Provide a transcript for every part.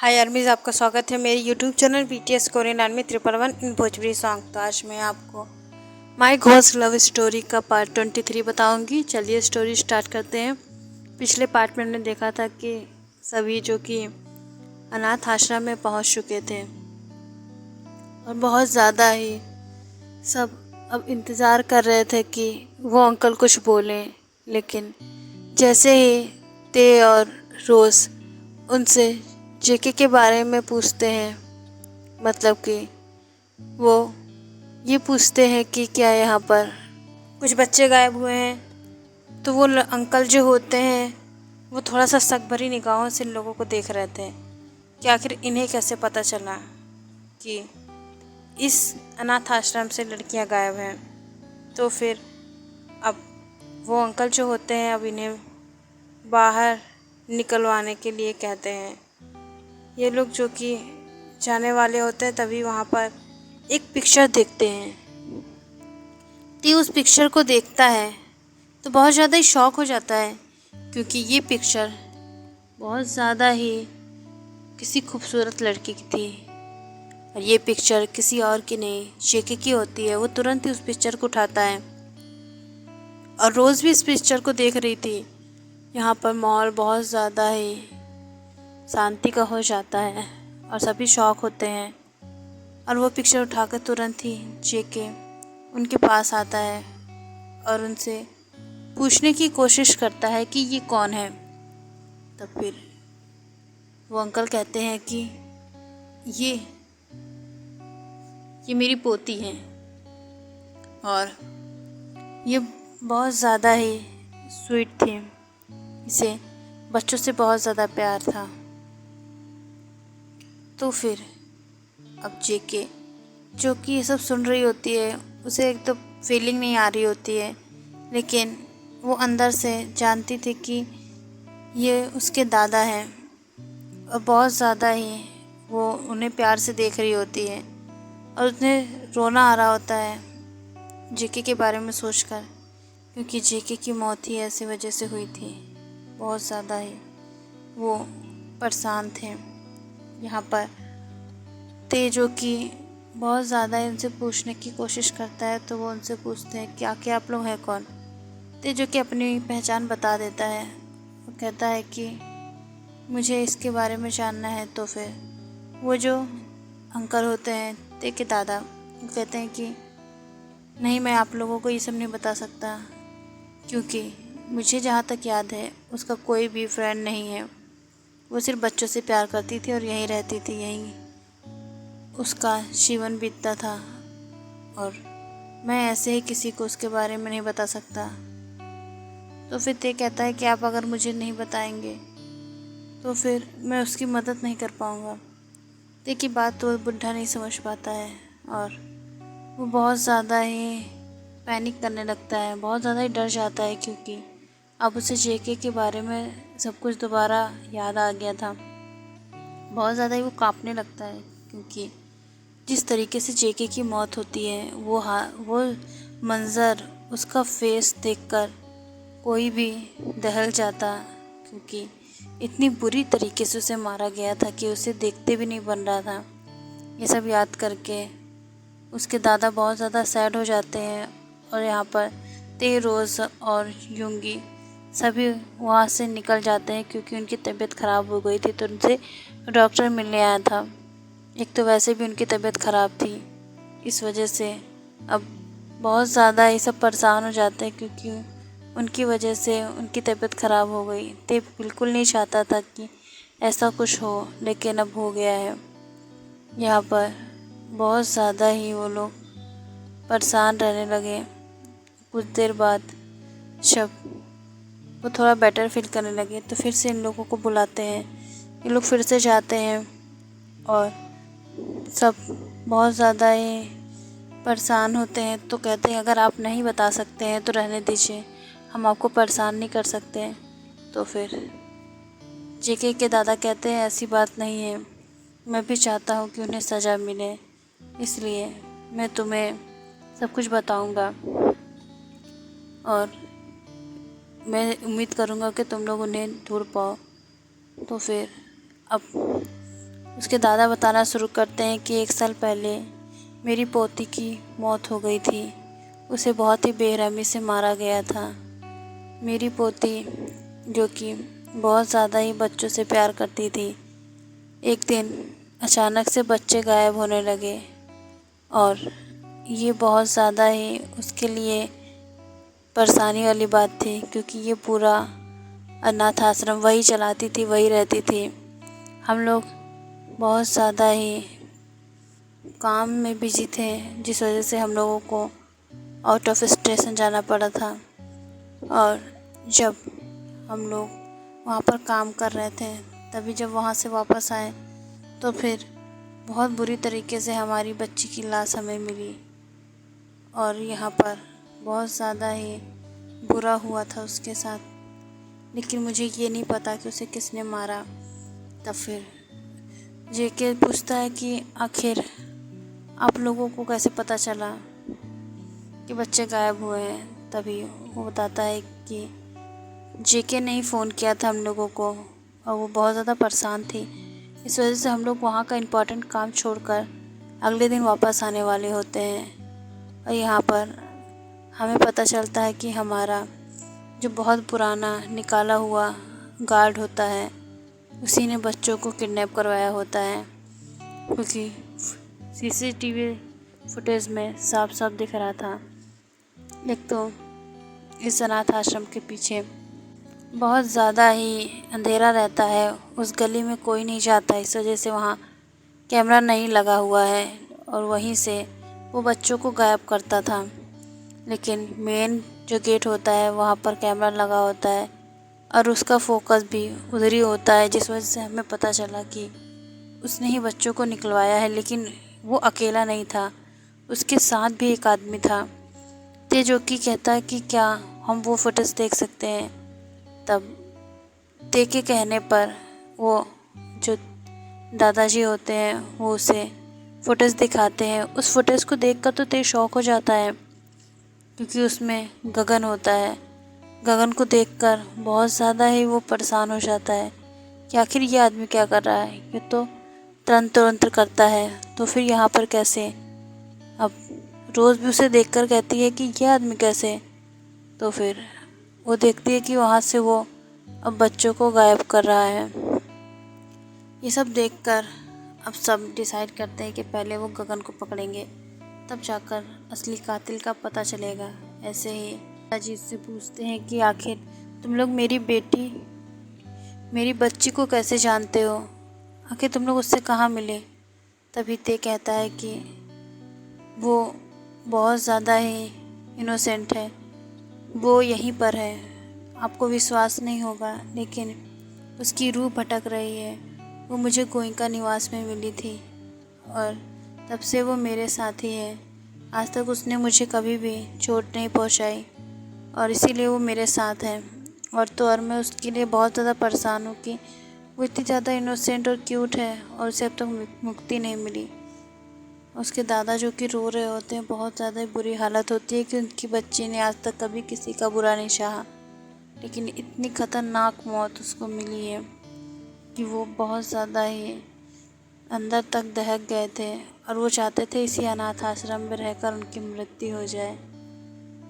हाय आर्मीज, आपका स्वागत है मेरे YouTube channel BTS Korean army 111 इन भोजपुरी सॉन्ग। तो आज मैं आपको माई घोस्ट लव स्टोरी का पार्ट 23 बताऊंगी। चलिए स्टोरी स्टार्ट करते हैं। पिछले पार्ट में हमने देखा था कि सभी जो कि अनाथ आश्रम में पहुंच चुके थे और बहुत ज़्यादा ही सब अब इंतज़ार कर रहे थे कि वो अंकल कुछ बोलें, लेकिन जैसे ही ते और रोज़ उनसे जेके के बारे में पूछते हैं, मतलब कि वो ये पूछते हैं कि क्या यहाँ पर कुछ बच्चे गायब हुए हैं, तो वो अंकल जो होते हैं वो थोड़ा सा शक भरी निगाहों से इन लोगों को देख रहे थे कि आखिर इन्हें कैसे पता चला कि इस अनाथ आश्रम से लड़कियाँ गायब हैं। तो फिर अब वो अंकल जो होते हैं अब इन्हें बाहर निकलवाने के लिए कहते हैं। ये लोग जो कि जाने वाले होते हैं तभी वहाँ पर एक पिक्चर देखते हैं। ती उस पिक्चर को देखता है तो बहुत ज़्यादा ही शॉक हो जाता है, क्योंकि ये पिक्चर बहुत ज़्यादा ही किसी खूबसूरत लड़की की थी और ये पिक्चर किसी और की नहीं, जेके की होती है। वो तुरंत ही उस पिक्चर को उठाता है और रोज़ भी इस पिक्चर को देख रही थी। यहाँ पर माहौल बहुत ज़्यादा ही शांति का हो जाता है और सभी शॉक होते हैं और वो पिक्चर उठाकर तुरंत ही जेके उनके पास आता है और उनसे पूछने की कोशिश करता है कि ये कौन है। तब फिर वो अंकल कहते हैं कि ये मेरी पोती है और ये बहुत ज़्यादा ही स्वीट थी, इसे बच्चों से बहुत ज़्यादा प्यार था। तो फिर अब जेके जो कि ये सब सुन रही होती है, उसे एक तो फीलिंग नहीं आ रही होती है, लेकिन वो अंदर से जानती थी कि ये उसके दादा हैं और बहुत ज़्यादा ही वो उन्हें प्यार से देख रही होती है और उन्हें रोना आ रहा होता है जेके के बारे में सोचकर, क्योंकि जेके की मौत ही ऐसी वजह से हुई थी। बहुत ज़्यादा ही वो परेशान थे। यहाँ पर ते जो कि बहुत ज़्यादा उनसे पूछने की कोशिश करता है, तो वो उनसे पूछते हैं कि आखिर आप लोग हैं कौन। ते जो कि अपनी पहचान बता देता है। वो कहता है कि मुझे इसके बारे में जानना है। तो फिर वो जो अंकल होते हैं ते के दादा, वो कहते हैं कि नहीं, मैं आप लोगों को ये सब नहीं बता सकता, क्योंकि मुझे जहाँ तक याद है उसका कोई भी फ्रेंड नहीं है। वो सिर्फ बच्चों से प्यार करती थी और यहीं रहती थी, यहीं उसका जीवन बीतता था और मैं ऐसे ही किसी को उसके बारे में नहीं बता सकता। तो फिर ते कहता है कि आप अगर मुझे नहीं बताएंगे तो फिर मैं उसकी मदद नहीं कर पाऊँगा। ते की बात तो बुढ़ा नहीं समझ पाता है और वो बहुत ज़्यादा ही पैनिक करने लगता है, बहुत ज़्यादा ही डर जाता है, क्योंकि अब उसे जेके के बारे में सब कुछ दोबारा याद आ गया था। बहुत ज़्यादा ही वो कांपने लगता है, क्योंकि जिस तरीके से जेके की मौत होती है वो मंज़र, उसका फेस देखकर कोई भी दहल जाता, क्योंकि इतनी बुरी तरीके से उसे मारा गया था कि उसे देखते भी नहीं बन रहा था। ये सब याद करके उसके दादा बहुत ज़्यादा सैड हो जाते हैं और यहाँ पर ते, रोज़ और युंगी सभी वहाँ से निकल जाते हैं, क्योंकि उनकी तबीयत ख़राब हो गई थी। तो उनसे डॉक्टर मिलने आया था। एक तो वैसे भी उनकी तबीयत ख़राब थी, इस वजह से अब बहुत ज़्यादा ये सब परेशान हो जाते हैं, क्योंकि उनकी वजह से उनकी तबीयत ख़राब हो गई। ते बिल्कुल नहीं चाहता था कि ऐसा कुछ हो, लेकिन अब हो गया है। यहाँ पर बहुत ज़्यादा ही वो लोग परेशान रहने लगे। कुछ देर बाद जब वो थोड़ा बेटर फील करने लगे तो फिर से इन लोगों को बुलाते हैं। ये लोग फिर से जाते हैं और सब बहुत ज़्यादा ही परेशान होते हैं। तो कहते हैं अगर आप नहीं बता सकते हैं तो रहने दीजिए, हम आपको परेशान नहीं कर सकते हैं। तो फिर जेके के दादा कहते हैं ऐसी बात नहीं है, मैं भी चाहता हूँ कि उन्हें सज़ा मिले, इसलिए मैं तुम्हें सब कुछ बताऊँगा और मैं उम्मीद करूँगा कि तुम लोग उन्हें ढूंढ पाओ। तो फिर अब उसके दादा बताना शुरू करते हैं कि 1 साल पहले मेरी पोती की मौत हो गई थी। उसे बहुत ही बेरहमी से मारा गया था। मेरी पोती जो कि बहुत ज़्यादा ही बच्चों से प्यार करती थी, एक दिन अचानक से बच्चे गायब होने लगे और ये बहुत ज़्यादा ही उसके लिए परेशानी वाली बात थी, क्योंकि ये पूरा अनाथ आश्रम वही चलाती थी, वही रहती थी। हम लोग बहुत ज़्यादा ही काम में बिजी थे, जिस वजह से हम लोगों को आउट ऑफ स्टेशन जाना पड़ा था। और जब हम लोग वहाँ पर काम कर रहे थे, तभी जब वहाँ से वापस आए तो फिर बहुत बुरी तरीके से हमारी बच्ची की लाश हमें मिली और यहाँ पर बहुत ज़्यादा ही बुरा हुआ था उसके साथ। लेकिन मुझे ये नहीं पता कि उसे किसने मारा। तब फिर जेके पूछता है कि आखिर आप लोगों को कैसे पता चला कि बच्चे गायब हुए हैं। तभी वो बताता है कि जेके ने ही फ़ोन किया था हम लोगों को और वो बहुत ज़्यादा परेशान थी। इस वजह से हम लोग वहाँ का इम्पोर्टेंट काम छोड़कर अगले दिन वापस आने वाले होते हैं। और यहाँ पर हमें पता चलता है कि हमारा जो बहुत पुराना निकाला हुआ गार्ड होता है, उसी ने बच्चों को किडनैप करवाया होता है, क्योंकि सीसीटीवी फुटेज में साफ साफ दिख रहा था। एक तो इस अनाथ आश्रम के पीछे बहुत ज़्यादा ही अंधेरा रहता है, उस गली में कोई नहीं जाता, इस वजह से वहाँ कैमरा नहीं लगा हुआ है और वहीं से वो बच्चों को गायब करता था। लेकिन मेन जो गेट होता है वहाँ पर कैमरा लगा होता है और उसका फोकस भी उधर ही होता है, जिस वजह से हमें पता चला कि उसने ही बच्चों को निकलवाया है। लेकिन वो अकेला नहीं था, उसके साथ भी एक आदमी था, ते जो कि कहता है कि क्या हम वो फुटेज देख सकते हैं। तब ते के कहने पर वो जो दादाजी होते हैं वो उसे फुटेज दिखाते हैं। उस फुटेज को देखकर तो ते शॉक हो जाता है, क्योंकि उसमें गगन होता है। गगन को देखकर बहुत ज़्यादा ही वो परेशान हो जाता है कि आखिर ये आदमी क्या कर रहा है, ये तो तंत्र करता है, तो फिर यहाँ पर कैसे। अब रोज़ भी उसे देखकर कहती है कि ये आदमी कैसे। तो फिर वो देखती है कि वहाँ से वो अब बच्चों को गायब कर रहा है। ये सब देखकर अब सब डिसाइड करते हैं कि पहले वो गगन को पकड़ेंगे, तब जाकर असली कातिल का पता चलेगा। ऐसे ही अजीत से पूछते हैं कि आखिर तुम लोग मेरी बच्ची को कैसे जानते हो, आखिर तुम लोग उससे कहाँ मिले। तभी ते कहता है कि वो बहुत ज़्यादा ही इनोसेंट है, वो यहीं पर है, आपको विश्वास नहीं होगा, लेकिन उसकी रूह भटक रही है। वो मुझे गोइंका निवास में मिली थी और तब से वो मेरे साथ ही है। आज तक उसने मुझे कभी भी चोट नहीं पहुंचाई और इसीलिए वो मेरे साथ है। और तो और मैं उसके लिए बहुत ज़्यादा परेशान हूँ कि वो इतनी ज़्यादा इनोसेंट और क्यूट है और उसे अब तक मुक्ति नहीं मिली। उसके दादा जो कि रो रहे होते हैं, बहुत ज़्यादा बुरी हालत होती है कि उनकी बच्ची ने आज तक कभी किसी का बुरा नहीं चाहा, लेकिन इतनी ख़तरनाक मौत उसको मिली है कि वो बहुत ज़्यादा ही अंदर तक दहक गए थे और वो चाहते थे इसी अनाथ आश्रम में रहकर उनकी मृत्यु हो जाए।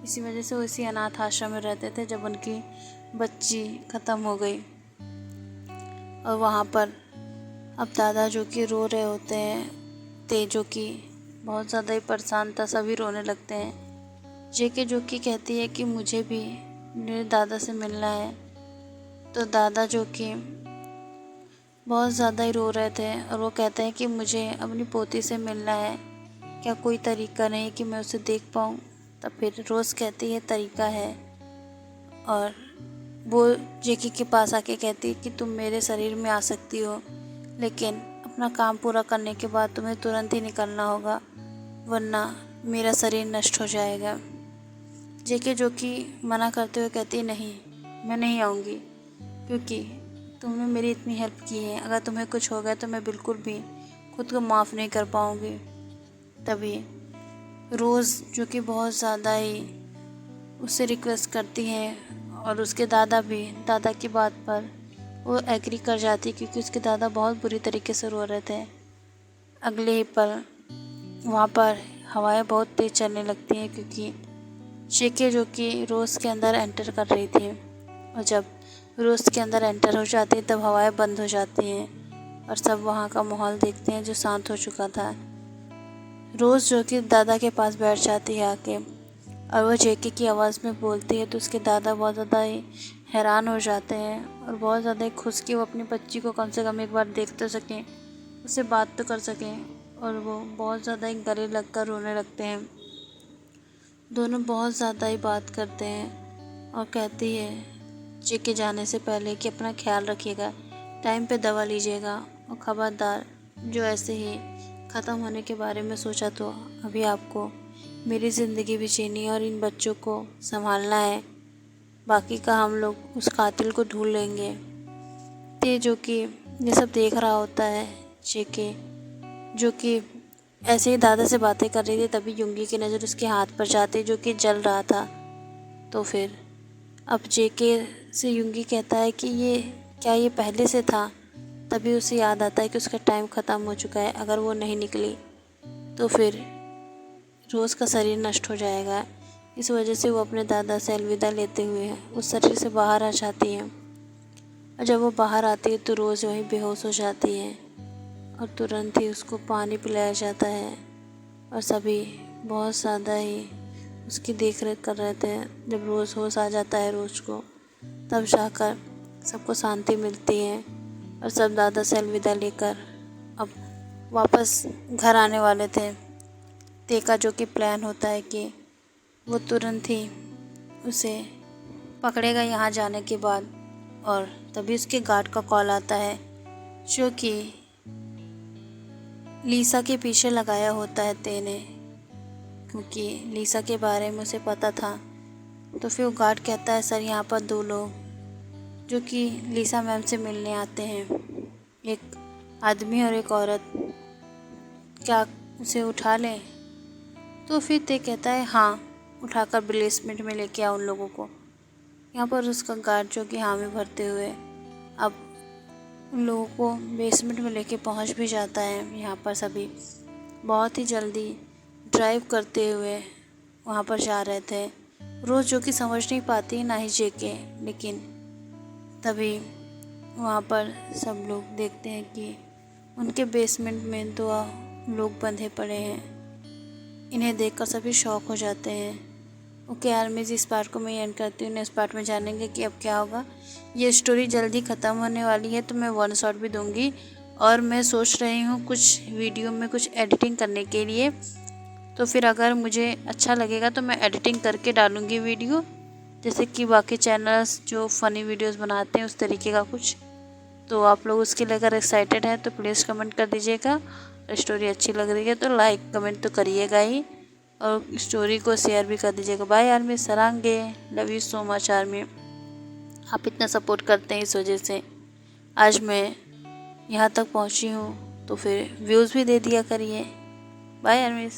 इसी वजह से वो इसी अनाथ आश्रम में रहते थे जब उनकी बच्ची ख़त्म हो गई। और वहाँ पर अब दादा जो कि रो रहे होते हैं, ते जो कि बहुत ज़्यादा ही परेशान था, सभी रोने लगते हैं। जेके जो कि कहती है कि मुझे भी मेरे दादा से मिलना है। तो दादा जो कि बहुत ज़्यादा ही रो रहे थे और वो कहते हैं कि मुझे अपनी पोती से मिलना है, क्या कोई तरीका नहीं कि मैं उसे देख पाऊँ। तब फिर रोज़ कहती है तरीका है और वो जेकी के पास आके कहती है कि तुम मेरे शरीर में आ सकती हो, लेकिन अपना काम पूरा करने के बाद तुम्हें तुरंत ही निकलना होगा, वरना मेरा शरीर नष्ट हो जाएगा। जेके जो कि मना करते हुए कहती है नहीं, मैं नहीं आऊँगी, क्योंकि तुमने मेरी इतनी हेल्प की है, अगर तुम्हें कुछ हो गया तो मैं बिल्कुल भी खुद को माफ़ नहीं कर पाऊँगी। तभी रोज़ जो कि बहुत ज़्यादा ही उससे रिक्वेस्ट करती है और उसके दादा भी दादा की बात पर वो एग्री कर जाती क्योंकि उसके दादा बहुत बुरी तरीके से रो रहे थे। अगले ही पल वहाँ पर हवाएं बहुत तेज़ चलने लगती हैं क्योंकि जेके जो कि रोज़ के अंदर एंटर कर रही थी, और जब रोज़ के अंदर एंटर हो जाती है तब हवाएं बंद हो जाती हैं और सब वहाँ का माहौल देखते हैं जो शांत हो चुका था। रोज़ जो कि दादा के पास बैठ जाती है आके, और वो जेके की आवाज़ में बोलती है तो उसके दादा बहुत ज़्यादा ही हैरान हो जाते हैं और बहुत ज़्यादा ही खुश कि वो अपनी बच्ची को कम से कम एक बार देख तो सकें, उससे बात तो कर सकें, और वो बहुत ज़्यादा ही गले लगकर रोने लगते हैं। दोनों बहुत ज़्यादा ही बात करते हैं और कहती है जेके जाने से पहले कि अपना ख्याल रखिएगा, टाइम पे दवा लीजिएगा, और खबरदार जो ऐसे ही ख़त्म होने के बारे में सोचा तो अभी आपको मेरी ज़िंदगी भी जीनी है और इन बच्चों को संभालना है, बाकी का हम लोग उस कातिल को ढूंढ लेंगे। ते जो कि ये सब देख रहा होता है जेके, जो कि ऐसे ही दादा से बातें कर रही थी, तभी युंगी की नज़र उसके हाथ पर जाती जो कि जल रहा था। तो फिर अब जेके से युंगी कहता है कि ये पहले से था। तभी उसे याद आता है कि उसका टाइम ख़त्म हो चुका है, अगर वो नहीं निकली तो फिर रोज़ का शरीर नष्ट हो जाएगा। इस वजह से वो अपने दादा से अलविदा लेते हुए उस शरीर से बाहर आ जाती है, और जब वो बाहर आती है तो रोज़ वहीं बेहोश हो जाती है और तुरंत ही उसको पानी पिलाया जाता है, और सभी बहुत ज़्यादा ही उसकी देख रेख कर रहे थे। जब रोज़ होश आ जाता है रोज़ को, तब जाकर सबको शांति मिलती है और सब दादा से अलविदा लेकर अब वापस घर आने वाले थे। ते का जो कि प्लान होता है कि वो तुरंत ही उसे पकड़ेगा यहाँ जाने के बाद, और तभी उसके गार्ड का कॉल आता है जो कि लीसा के पीछे लगाया होता है ते ने, क्योंकि लीसा के बारे में उसे पता था। तो फिर वो गार्ड कहता है सर यहाँ पर 2 लोग जो कि लीसा मैम से मिलने आते हैं, एक आदमी और एक औरत, क्या उसे उठा लें? तो फिर ते कहता है हाँ, उठाकर बेसमेंट में लेके आओ उन लोगों को। यहाँ पर उसका गार्ड जो कि हामी भरते हुए अब उन लोगों को बेसमेंट में लेके पहुँच भी जाता है। यहाँ पर सभी बहुत ही जल्दी ड्राइव करते हुए वहाँ पर जा रहे थे। रोज़ जो कि समझ नहीं पाती ना ही जेके, लेकिन तभी वहाँ पर सब लोग देखते हैं कि उनके बेसमेंट में 2 लोग बंधे पड़े हैं। इन्हें देखकर सभी शॉक हो जाते हैं। ओके यार, मैं इस पार्ट को मैं एंड करती हूँ। नेक्स्ट पार्ट में जानेंगे कि अब क्या होगा। ये स्टोरी जल्दी ख़त्म होने वाली है तो मैं 1 शॉट भी दूँगी, और मैं सोच रही हूँ कुछ वीडियो में कुछ एडिटिंग करने के लिए। तो फिर अगर मुझे अच्छा लगेगा तो मैं एडिटिंग करके डालूँगी वीडियो, जैसे कि बाकी चैनल्स जो फ़नी वीडियोस बनाते हैं उस तरीके का कुछ। तो आप लोग उसके लिए अगर एक्साइटेड हैं तो प्लीज़ कमेंट कर दीजिएगा। स्टोरी अच्छी लग रही है तो लाइक कमेंट तो करिएगा ही, और स्टोरी को शेयर भी कर दीजिएगा। बाय आर्मी, सरांगे, love you so much army. आप इतना सपोर्ट करते हैं, इस वजह से आज मैं यहाँ तक पहुँची हूँ। तो फिर व्यूज़ भी दे दिया करिए। Bye army.